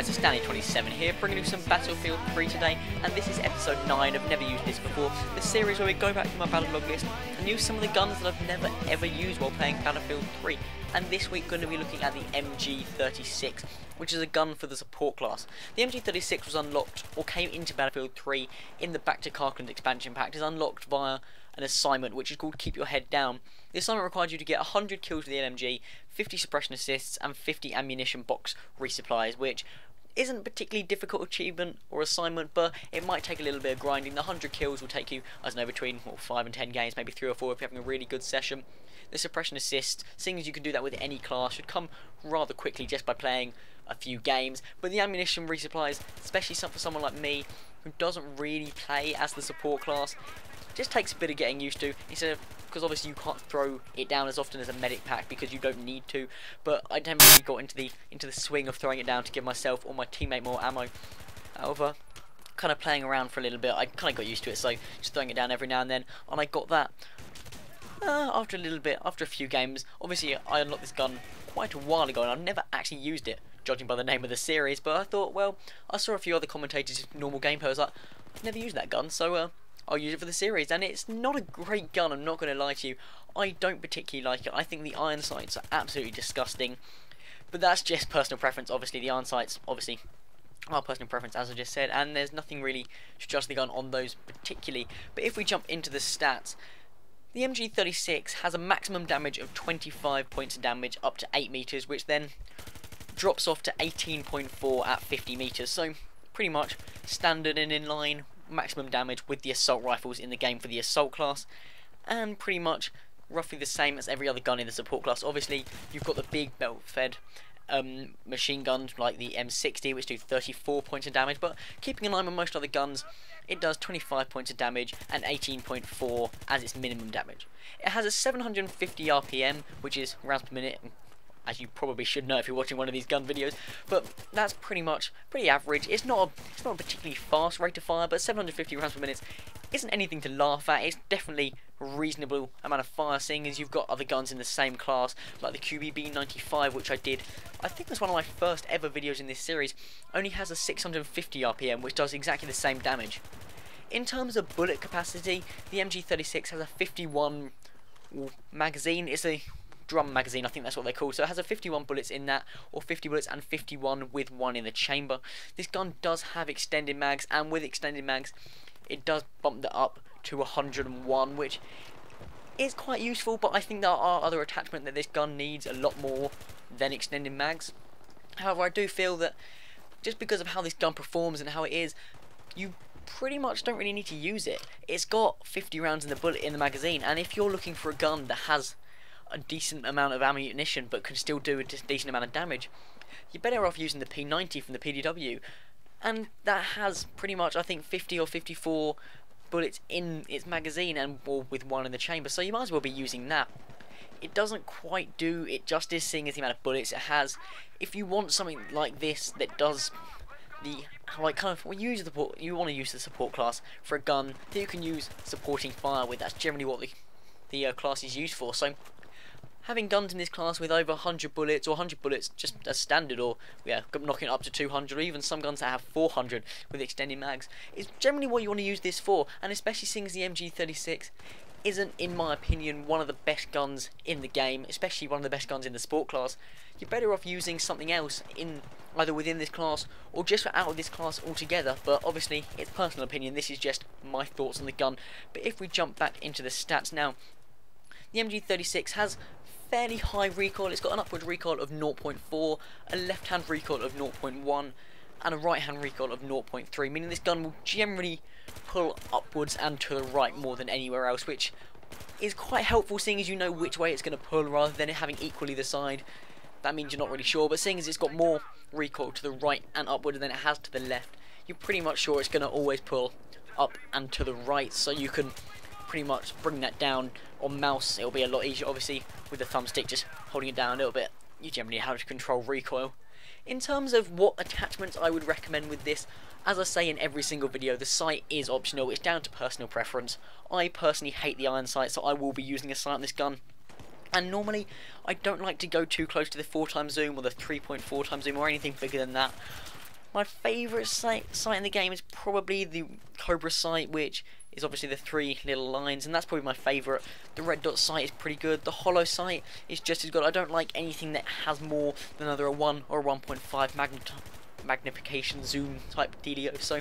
guys, it's Stanley27 here, bringing you some Battlefield 3 today, and this is episode 9. I've never used this before, the series where we go back to my battle log list and use some of the guns that I've never ever used while playing Battlefield 3. And this week going to be looking at the MG36, which is a gun for the support class. The MG36 was unlocked, or came into Battlefield 3 in the Back to Karkland expansion pack. It is unlocked via an assignment which is called Keep Your Head Down. The assignment required you to get 100 kills with the LMG, 50 suppression assists and 50 ammunition box resupplies, which isn't a particularly difficult achievement or assignment, but it might take a little bit of grinding. The 100 kills will take you, I don't know, between 5 and 10 games, maybe 3 or 4 if you're having a really good session. The suppression assist, seeing as you can do that with any class, should come rather quickly just by playing a few games. But the ammunition resupplies, especially for someone like me who doesn't really play as the support class, just takes a bit of getting used to, instead of, because obviously you can't throw it down as often as a medic pack because you don't need to, but I never really got into the swing of throwing it down to give myself or my teammate more ammo. However, kind of playing around for a little bit, I kind of got used to it, so just throwing it down every now and then, and I got that after a little bit, after a few games. Obviously I unlocked this gun quite a while ago and I've never actually used it, judging by the name of the series, but I thought, well, I saw a few other commentators, normal gameplay, I was like, I've never used that gun, so I'll use it for the series. And it's not a great gun, I'm not going to lie to you. I don't particularly like it. I think the iron sights are absolutely disgusting, but that's just personal preference. Obviously the iron sights obviously are personal preference, as I just said, and there's nothing really to judge the gun on those particularly. But if we jump into the stats, the MG36 has a maximum damage of 25 points of damage up to 8 meters, which then drops off to 18.4 at 50 meters, so pretty much standard and in line maximum damage with the assault rifles in the game for the assault class, and pretty much roughly the same as every other gun in the support class. Obviously you've got the big belt fed machine guns like the M60, which do 34 points of damage, but keeping in line with most other guns, it does 25 points of damage and 18.4 as its minimum damage. It has a 750 RPM, which is rounds per minute, as you probably should know if you're watching one of these gun videos, but that's pretty average. It's not a particularly fast rate of fire, but 750 rounds per minute isn't anything to laugh at. It's definitely a reasonable amount of fire, seeing as you've got other guns in the same class, like the QBB95, which I think was one of my first ever videos in this series, only has a 650 RPM, which does exactly the same damage. In terms of bullet capacity, the MG36 has a 51 magazine. It's a drum magazine, I think that's what they're called, so it has a 51 bullets in that, or 50 bullets and 51 with one in the chamber. This gun does have extended mags, and with extended mags it does bump that up to 101, which is quite useful, but I think there are other attachments that this gun needs a lot more than extended mags. However, I do feel that just because of how this gun performs and how it is, you pretty much don't really need to use it. It's got 50 rounds in the bullet in the magazine, and if you're looking for a gun that has a decent amount of ammunition but can still do a decent amount of damage, you're better off using the P90 from the PDW, and that has pretty much, I think, 50 or 54 bullets in its magazine, and or with one in the chamber, so you might as well be using that. It doesn't quite do it justice, seeing as the amount of bullets it has. If you want something like this that does the you want to use the support class for a gun that you can use supporting fire with. That's generally what the class is used for. So having guns in this class with over 100 bullets, or 100 bullets just as standard, or knocking it up to 200, or even some guns that have 400 with extended mags, is generally what you want to use this for. And especially seeing as the MG36 isn't, in my opinion, one of the best guns in the game, especially one of the best guns in the sport class, you're better off using something else in either within this class or just out of this class altogether. But obviously it's personal opinion, this is just my thoughts on the gun. But if we jump back into the stats now, the MG36 has fairly high recoil. It's got an upward recoil of 0.4, a left hand recoil of 0.1 and a right hand recoil of 0.3, meaning this gun will generally pull upwards and to the right more than anywhere else, which is quite helpful, seeing as you know which way it's going to pull rather than it having equally the side. That means you're not really sure, but seeing as it's got more recoil to the right and upward than it has to the left, you're pretty much sure it's going to always pull up and to the right, so you can pretty much bring that down. On mouse it'll be a lot easier, obviously with the thumbstick just holding it down a little bit, you generally know how to control recoil. In terms of what attachments I would recommend with this, as I say in every single video, the sight is optional, it's down to personal preference. I personally hate the iron sight, so I will be using a sight on this gun. And normally I don't like to go too close to the 4x zoom or the 3.4x zoom or anything bigger than that. My favourite sight in the game is probably the Cobra sight, which is obviously the 3 little lines, and that's probably my favourite. The red dot sight is pretty good. The hollow sight is just as good. I don't like anything that has more than either a 1 or a 1.5 magnification zoom type dealio, so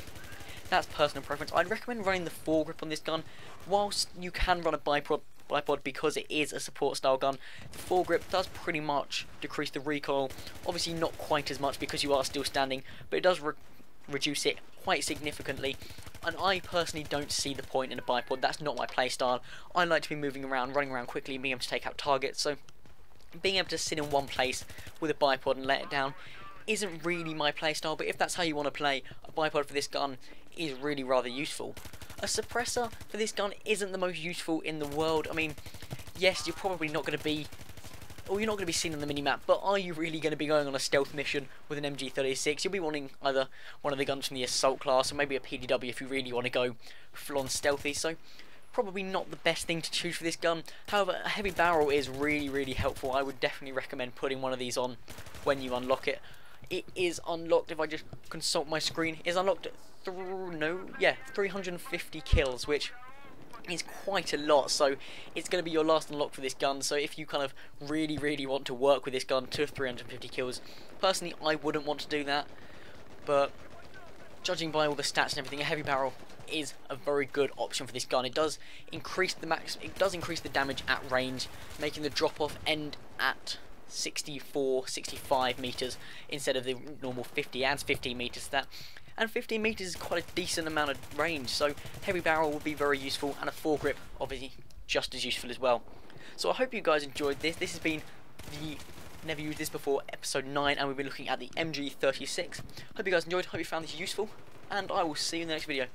that's personal preference. I'd recommend running the foregrip on this gun. Whilst you can run a bipod because it is a support style gun, the foregrip does pretty much decrease the recoil. Obviously not quite as much because you are still standing, but it does reduce it quite significantly, and I personally don't see the point in a bipod. That's not my playstyle. I like to be moving around, running around quickly, and being able to take out targets, so being able to sit in one place with a bipod and let it down isn't really my playstyle, but if that's how you want to play, a bipod for this gun is really rather useful. A suppressor for this gun isn't the most useful in the world. I mean, yes, you're probably not going to be, or you're not going to be seen on the minimap, but are you really going to be going on a stealth mission with an MG36? You'll be wanting either one of the guns from the assault class, or maybe a PDW if you really want to go full on stealthy, so probably not the best thing to choose for this gun. However, a heavy barrel is really helpful. I would definitely recommend putting one of these on when you unlock it. It is unlocked, if I just consult my screen, is unlocked at 350 kills, which is quite a lot, so it's going to be your last unlock for this gun. So if you kind of really want to work with this gun to 350 kills, personally I wouldn't want to do that, but judging by all the stats and everything, a heavy barrel is a very good option for this gun. It does increase the damage at range, making the drop off end at 65 meters instead of the normal 50. Adds 15 meters to that, and 15 meters is quite a decent amount of range, so heavy barrel will be very useful, and a foregrip obviously just as useful as well. So I hope you guys enjoyed this. This has been the Never Used This Before episode 9, and we've been looking at the MG36. Hope you guys enjoyed, hope you found this useful, and I will see you in the next video.